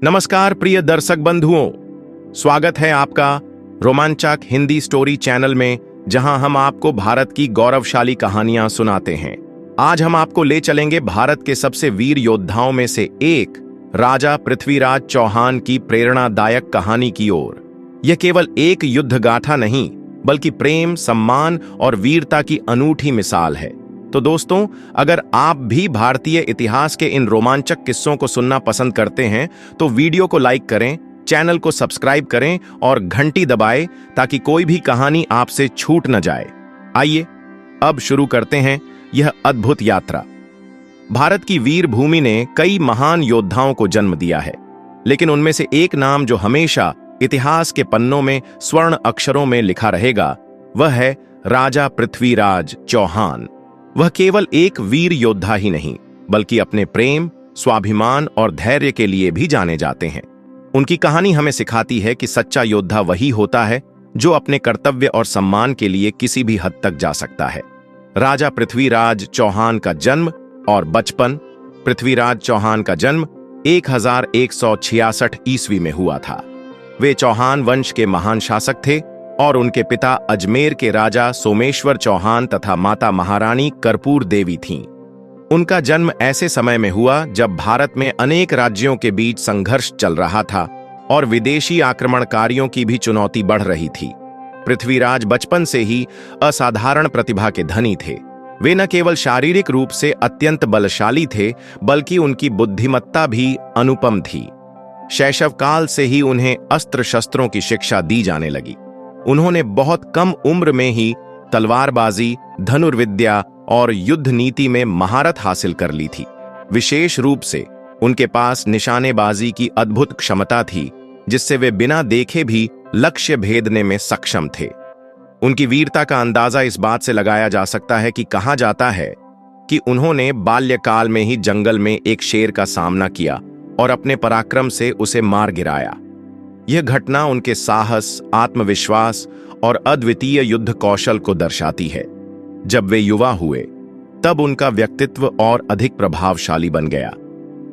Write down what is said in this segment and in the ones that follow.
नमस्कार प्रिय दर्शक बंधुओं, स्वागत है आपका रोमांचक हिंदी स्टोरी चैनल में, जहां हम आपको भारत की गौरवशाली कहानियां सुनाते हैं। आज हम आपको ले चलेंगे भारत के सबसे वीर योद्धाओं में से एक राजा पृथ्वीराज चौहान की प्रेरणादायक कहानी की ओर। यह केवल एक युद्ध गाथा नहीं, बल्कि प्रेम, सम्मान और वीरता की अनूठी मिसाल है। तो दोस्तों, अगर आप भी भारतीय इतिहास के इन रोमांचक किस्सों को सुनना पसंद करते हैं तो वीडियो को लाइक करें, चैनल को सब्सक्राइब करें और घंटी दबाएं ताकि कोई भी कहानी आपसे छूट न जाए। आइए अब शुरू करते हैं यह अद्भुत यात्रा। भारत की वीर भूमि ने कई महान योद्धाओं को जन्म दिया है, लेकिन उनमें से एक नाम जो हमेशा इतिहास के पन्नों में स्वर्ण अक्षरों में लिखा रहेगा, वह है राजा पृथ्वीराज चौहान। वह केवल एक वीर योद्धा ही नहीं, बल्कि अपने प्रेम, स्वाभिमान और धैर्य के लिए भी जाने जाते हैं। उनकी कहानी हमें सिखाती है कि सच्चा योद्धा वही होता है जो अपने कर्तव्य और सम्मान के लिए किसी भी हद तक जा सकता है। राजा पृथ्वीराज चौहान का जन्म और बचपन। पृथ्वीराज चौहान का जन्म 1166 ईस्वी में हुआ था। वे चौहान वंश के महान शासक थे और उनके पिता अजमेर के राजा सोमेश्वर चौहान तथा माता महारानी कर्पूर देवी थीं। उनका जन्म ऐसे समय में हुआ जब भारत में अनेक राज्यों के बीच संघर्ष चल रहा था और विदेशी आक्रमणकारियों की भी चुनौती बढ़ रही थी। पृथ्वीराज बचपन से ही असाधारण प्रतिभा के धनी थे। वे न केवल शारीरिक रूप से अत्यंत बलशाली थे, बल्कि उनकी बुद्धिमत्ता भी अनुपम थी। शैशव काल से ही उन्हें अस्त्र शस्त्रों की शिक्षा दी जाने लगी। उन्होंने बहुत कम उम्र में ही तलवारबाजी, धनुर्विद्या और युद्ध नीति में महारत हासिल कर ली थी। विशेष रूप से उनके पास निशानेबाजी की अद्भुत क्षमता थी, जिससे वे बिना देखे भी लक्ष्य भेदने में सक्षम थे। उनकी वीरता का अंदाजा इस बात से लगाया जा सकता है कि कहा जाता है कि उन्होंने बाल्यकाल में ही जंगल में एक शेर का सामना किया और अपने पराक्रम से उसे मार गिराया। यह घटना उनके साहस, आत्मविश्वास और अद्वितीय युद्ध कौशल को दर्शाती है। जब वे युवा हुए, तब उनका व्यक्तित्व और अधिक प्रभावशाली बन गया।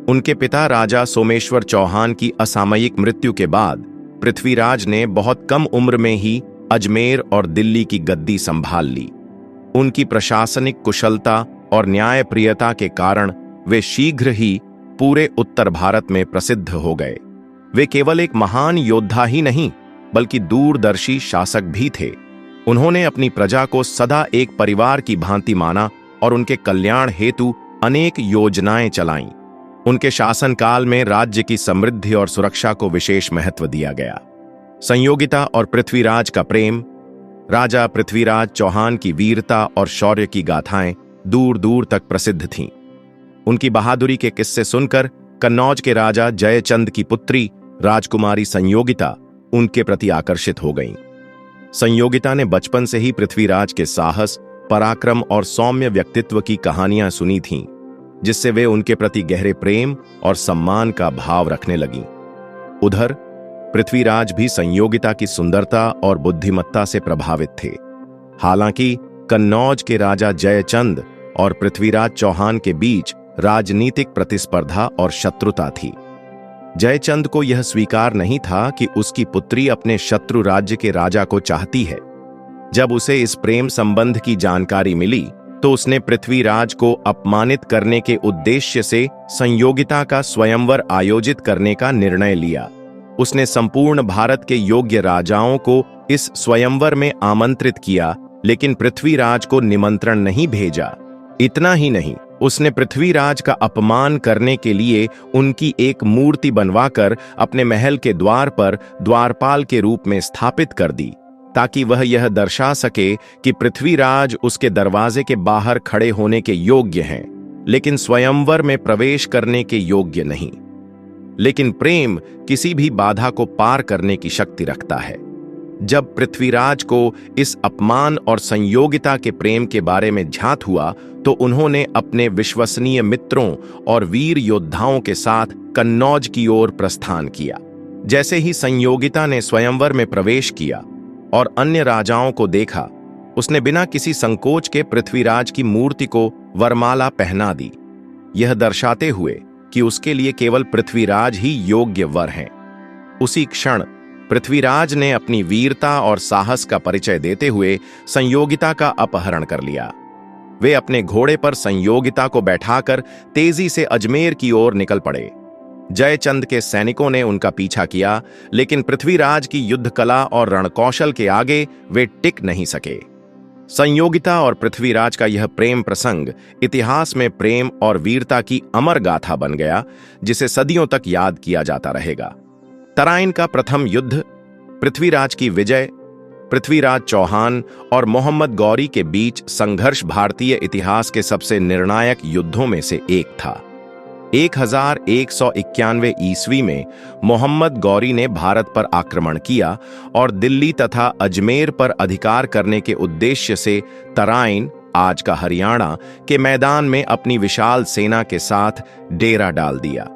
उनके पिता राजा सोमेश्वर चौहान की असामयिक मृत्यु के बाद पृथ्वीराज ने बहुत कम उम्र में ही अजमेर और दिल्ली की गद्दी संभाल ली। उनकी प्रशासनिक कुशलता और न्यायप्रियता के कारण वे शीघ्र ही पूरे उत्तर भारत में प्रसिद्ध हो गए। वे केवल एक महान योद्धा ही नहीं, बल्कि दूरदर्शी शासक भी थे। उन्होंने अपनी प्रजा को सदा एक परिवार की भांति माना और उनके कल्याण हेतु अनेक योजनाएं चलाईं। उनके शासनकाल में राज्य की समृद्धि और सुरक्षा को विशेष महत्व दिया गया। संयोगिता और पृथ्वीराज का प्रेम। राजा पृथ्वीराज चौहान की वीरता और शौर्य की गाथाएं दूर दूर तक प्रसिद्ध थीं। उनकी बहादुरी के किस्से सुनकर कन्नौज के राजा जयचंद की पुत्री राजकुमारी संयोगिता उनके प्रति आकर्षित हो गईं। संयोगिता ने बचपन से ही पृथ्वीराज के साहस, पराक्रम और सौम्य व्यक्तित्व की कहानियां सुनी थीं, जिससे वे उनके प्रति गहरे प्रेम और सम्मान का भाव रखने लगीं। उधर पृथ्वीराज भी संयोगिता की सुंदरता और बुद्धिमत्ता से प्रभावित थे। हालांकि कन्नौज के राजा जयचंद और पृथ्वीराज चौहान के बीच राजनीतिक प्रतिस्पर्धा और शत्रुता थी। जयचंद को यह स्वीकार नहीं था कि उसकी पुत्री अपने शत्रु राज्य के राजा को चाहती है। जब उसे इस प्रेम संबंध की जानकारी मिली, तो उसने पृथ्वीराज को अपमानित करने के उद्देश्य से संयोगिता का स्वयंवर आयोजित करने का निर्णय लिया। उसने संपूर्ण भारत के योग्य राजाओं को इस स्वयंवर में आमंत्रित किया, लेकिन पृथ्वीराज को निमंत्रण नहीं भेजा। इतना ही नहीं, उसने पृथ्वीराज का अपमान करने के लिए उनकी एक मूर्ति बनवाकर अपने महल के द्वार पर द्वारपाल के रूप में स्थापित कर दी, ताकि वह यह दर्शा सके कि पृथ्वीराज उसके दरवाजे के बाहर खड़े होने के योग्य हैं, लेकिन स्वयंवर में प्रवेश करने के योग्य नहीं। लेकिन प्रेम किसी भी बाधा को पार करने की शक्ति रखता है। जब पृथ्वीराज को इस अपमान और संयोगिता के प्रेम के बारे में झांत हुआ, तो उन्होंने अपने विश्वसनीय मित्रों और वीर योद्धाओं के साथ कन्नौज की ओर प्रस्थान किया। जैसे ही संयोगिता ने स्वयंवर में प्रवेश किया और अन्य राजाओं को देखा, उसने बिना किसी संकोच के पृथ्वीराज की मूर्ति को वरमाला पहना दी, यह दर्शाते हुए कि उसके लिए केवल पृथ्वीराज ही योग्य वर हैं। उसी क्षण पृथ्वीराज ने अपनी वीरता और साहस का परिचय देते हुए संयोगिता का अपहरण कर लिया। वे अपने घोड़े पर संयोगिता को बैठाकर तेजी से अजमेर की ओर निकल पड़े। जयचंद के सैनिकों ने उनका पीछा किया, लेकिन पृथ्वीराज की युद्ध कला और रणकौशल के आगे वे टिक नहीं सके। संयोगिता और पृथ्वीराज का यह प्रेम प्रसंग इतिहास में प्रेम और वीरता की अमर गाथा बन गया, जिसे सदियों तक याद किया जाता रहेगा। तराइन का प्रथम युद्ध, पृथ्वीराज की विजय, पृथ्वीराज चौहान और मोहम्मद गौरी के बीच संघर्ष भारतीय इतिहास के सबसे निर्णायक युद्धों में से एक था। 1191 ईस्वी में मोहम्मद गौरी ने भारत पर आक्रमण किया और दिल्ली तथा अजमेर पर अधिकार करने के उद्देश्य से तराइन, आज का हरियाणा, के मैदान में अपनी विशाल सेना के साथ डेरा डाल दिया।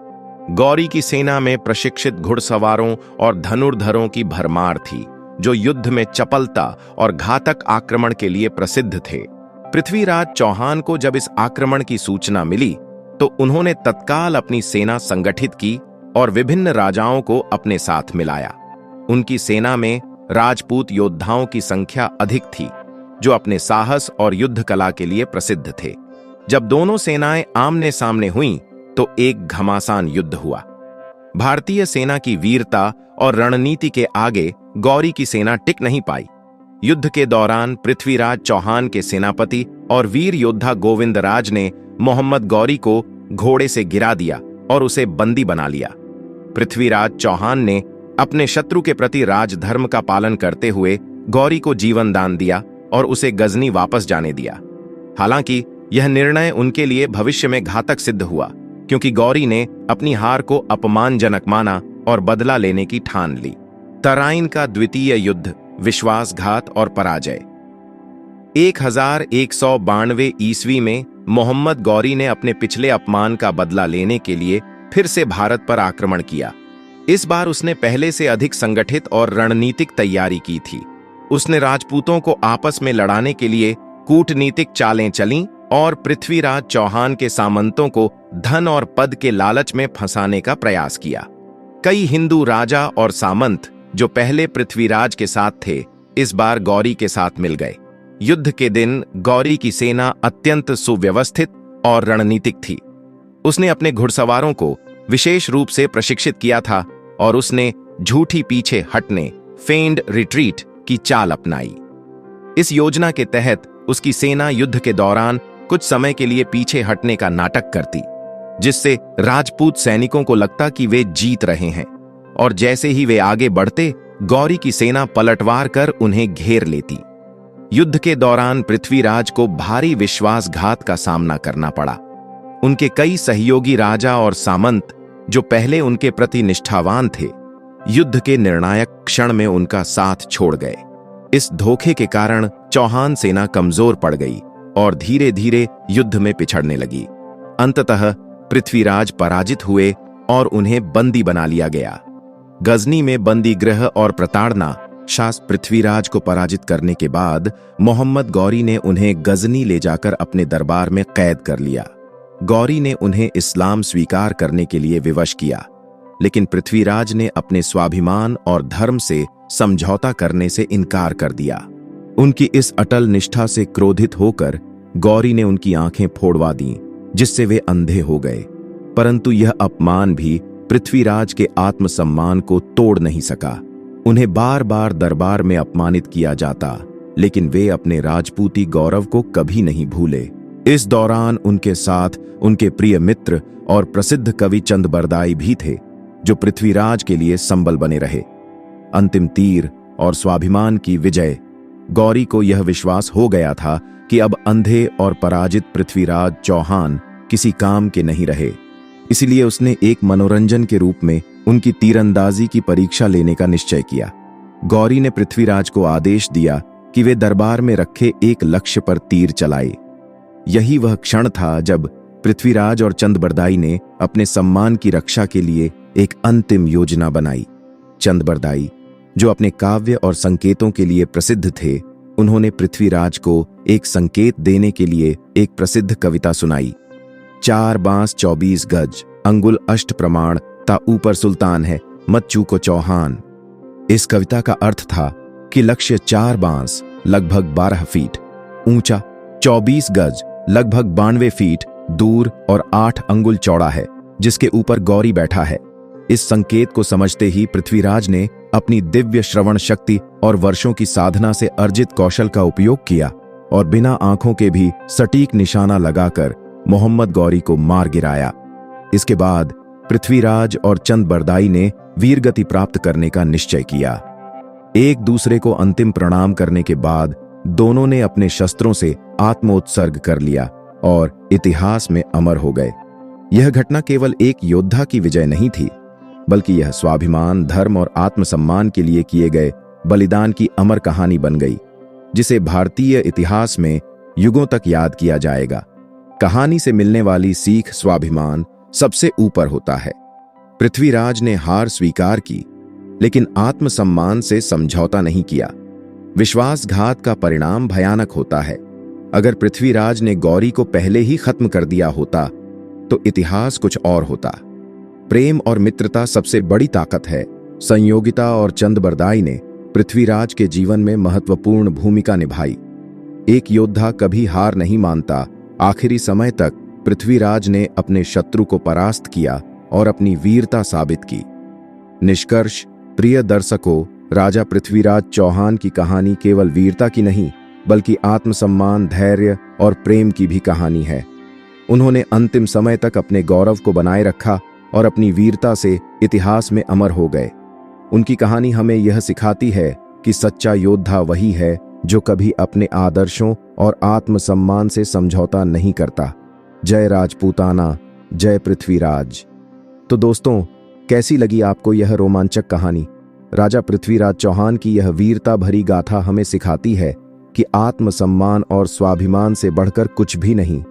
गौरी की सेना में प्रशिक्षित घुड़सवारों और धनुर्धरों की भरमार थी, जो युद्ध में चपलता और घातक आक्रमण के लिए प्रसिद्ध थे। पृथ्वीराज चौहान को जब इस आक्रमण की सूचना मिली तो उन्होंने तत्काल अपनी सेना संगठित की और विभिन्न राजाओं को अपने साथ मिलाया। उनकी सेना में राजपूत योद्धाओं की संख्या अधिक थी, जो अपने साहस और युद्ध कला के लिए प्रसिद्ध थे। जब दोनों सेनाएं आमने सामने हुईं तो एक घमासान युद्ध हुआ। भारतीय सेना की वीरता और रणनीति के आगे गौरी की सेना टिक नहीं पाई। युद्ध के दौरान पृथ्वीराज चौहान के सेनापति और वीर योद्धा गोविंदराज ने मोहम्मद गौरी को घोड़े से गिरा दिया और उसे बंदी बना लिया। पृथ्वीराज चौहान ने अपने शत्रु के प्रति राजधर्म का पालन करते हुए गौरी को जीवन दान दिया और उसे गजनी वापस जाने दिया। हालांकि यह निर्णय उनके लिए भविष्य में घातक सिद्ध हुआ, क्योंकि गौरी ने अपनी हार को अपमानजनक माना और बदला लेने की ठान ली। तराइन का द्वितीय युद्ध, विश्वासघात और पराजय। 1192 ईस्वी में मोहम्मद गौरी ने अपने पिछले अपमान का बदला लेने के लिए फिर से भारत पर आक्रमण किया। इस बार उसने पहले से अधिक संगठित और रणनीतिक तैयारी की थी। उसने राजपूतों को आपस में लड़ाने के लिए कूटनीतिक चालें चलीं और पृथ्वीराज चौहान के सामंतों को धन और पद के लालच में फंसाने का प्रयास किया। कई हिंदू राजा और सामंत जो पहले पृथ्वीराज के साथ थे, इस बार गौरी के साथ मिल गए। युद्ध के दिन गौरी की सेना अत्यंत सुव्यवस्थित और रणनीतिक थी। उसने अपने घुड़सवारों को विशेष रूप से प्रशिक्षित किया था और उसने झूठी पीछे हटने, फेंड रिट्रीट की चाल अपनाई। इस योजना के तहत उसकी सेना युद्ध के दौरान कुछ समय के लिए पीछे हटने का नाटक करती, जिससे राजपूत सैनिकों को लगता कि वे जीत रहे हैं, और जैसे ही वे आगे बढ़ते, गौरी की सेना पलटवार कर उन्हें घेर लेती। युद्ध के दौरान पृथ्वीराज को भारी विश्वासघात का सामना करना पड़ा। उनके कई सहयोगी राजा और सामंत, जो पहले उनके प्रति निष्ठावान थे, युद्ध के निर्णायक क्षण में उनका साथ छोड़ गए। इस धोखे के कारण चौहान सेना कमजोर पड़ गई और धीरे धीरे युद्ध में पिछड़ने लगी। अंततः पृथ्वीराज पराजित हुए और उन्हें बंदी बना लिया गया। गजनी में बंदी गृह और प्रताड़ना शासक पृथ्वीराज को पराजित करने के बाद मोहम्मद गौरी ने उन्हें गजनी ले जाकर अपने दरबार में कैद कर लिया। गौरी ने उन्हें इस्लाम स्वीकार करने के लिए विवश किया, लेकिन पृथ्वीराज ने अपने स्वाभिमान और धर्म से समझौता करने से इनकार कर दिया। उनकी इस अटल निष्ठा से क्रोधित होकर गौरी ने उनकी आंखें फोड़वा दीं, जिससे वे अंधे हो गए। परंतु यह अपमान भी पृथ्वीराज के आत्मसम्मान को तोड़ नहीं सका। उन्हें बार बार दरबार में अपमानित किया जाता, लेकिन वे अपने राजपूती गौरव को कभी नहीं भूले। इस दौरान उनके साथ उनके प्रिय मित्र और प्रसिद्ध कवि चंद बरदाई भी थे, जो पृथ्वीराज के लिए संबल बने रहे। अंतिम तीर और स्वाभिमान की विजय। गौरी को यह विश्वास हो गया था कि अब अंधे और पराजित पृथ्वीराज चौहान किसी काम के नहीं रहे। इसलिए उसने एक मनोरंजन के रूप में उनकी तीरंदाजी की परीक्षा लेने का निश्चय किया। गौरी ने पृथ्वीराज को आदेश दिया कि वे दरबार में रखे एक लक्ष्य पर तीर चलाए। यही वह क्षण था जब पृथ्वीराज और चंदबरदाई ने अपने सम्मान की रक्षा के लिए एक अंतिम योजना बनाई। चंदबरदाई, जो अपने काव्य और संकेतों के लिए प्रसिद्ध थे, उन्होंने पृथ्वीराज को एक संकेत देने के लिए एक प्रसिद्ध कविता सुनाई। 4 बांस 24 गज, अंगुल अष्ट प्रमाण ता ऊपर सुल्तान है, मत चूको चौहान। इस कविता का अर्थ था कि लक्ष्य 4 बांस लगभग 12 फीट ऊंचा, 24 गज लगभग 92 फीट दूर और 8 अंगुल चौड़ा है, जिसके ऊपर गौरी बैठा है। इस संकेत को समझते ही पृथ्वीराज ने अपनी दिव्य श्रवण शक्ति और वर्षों की साधना से अर्जित कौशल का उपयोग किया और बिना आंखों के भी सटीक निशाना लगाकर मोहम्मद गौरी को मार गिराया। इसके बाद पृथ्वीराज और चंद बरदाई ने वीरगति प्राप्त करने का निश्चय किया। एक दूसरे को अंतिम प्रणाम करने के बाद दोनों ने अपने शस्त्रों से आत्मोत्सर्ग कर लिया और इतिहास में अमर हो गए। यह घटना केवल एक योद्धा की विजय नहीं थी, बल्कि यह स्वाभिमान, धर्म और आत्मसम्मान के लिए किए गए बलिदान की अमर कहानी बन गई, जिसे भारतीय इतिहास में युगों तक याद किया जाएगा। कहानी से मिलने वाली सीख स्वाभिमान सबसे ऊपर होता है। पृथ्वीराज ने हार स्वीकार की, लेकिन आत्मसम्मान से समझौता नहीं किया। विश्वासघात का परिणाम भयानक होता है। अगर पृथ्वीराज ने गौरी को पहले ही खत्म कर दिया होता तो इतिहास कुछ और होता। प्रेम और मित्रता सबसे बड़ी ताकत है। संयोगिता और चंद बरदाई ने पृथ्वीराज के जीवन में महत्वपूर्ण भूमिका निभाई। एक योद्धा कभी हार नहीं मानता। आखिरी समय तक पृथ्वीराज ने अपने शत्रु को परास्त किया और अपनी वीरता साबित की। निष्कर्ष, प्रिय दर्शकों, राजा पृथ्वीराज चौहान की कहानी केवल वीरता की नहीं, बल्कि आत्मसम्मान, धैर्य और प्रेम की भी कहानी है। उन्होंने अंतिम समय तक अपने गौरव को बनाए रखा और अपनी वीरता से इतिहास में अमर हो गए। उनकी कहानी हमें यह सिखाती है कि सच्चा योद्धा वही है जो कभी अपने आदर्शों और आत्मसम्मान से समझौता नहीं करता। जय राजपूताना, जय पृथ्वीराज। तो दोस्तों, कैसी लगी आपको यह रोमांचक कहानी? राजा पृथ्वीराज चौहान की यह वीरता भरी गाथा हमें सिखाती है कि आत्मसम्मान और स्वाभिमान से बढ़कर कुछ भी नहीं।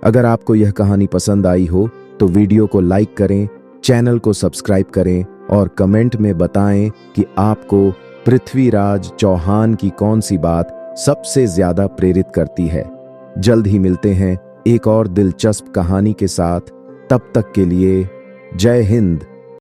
अगर आपको यह कहानी पसंद आई हो तो वीडियो को लाइक करें, चैनल को सब्सक्राइब करें और कमेंट में बताएं कि आपको पृथ्वीराज चौहान की कौन सी बात सबसे ज्यादा प्रेरित करती है। जल्द ही मिलते हैं एक और दिलचस्प कहानी के साथ। तब तक के लिए जय हिंद।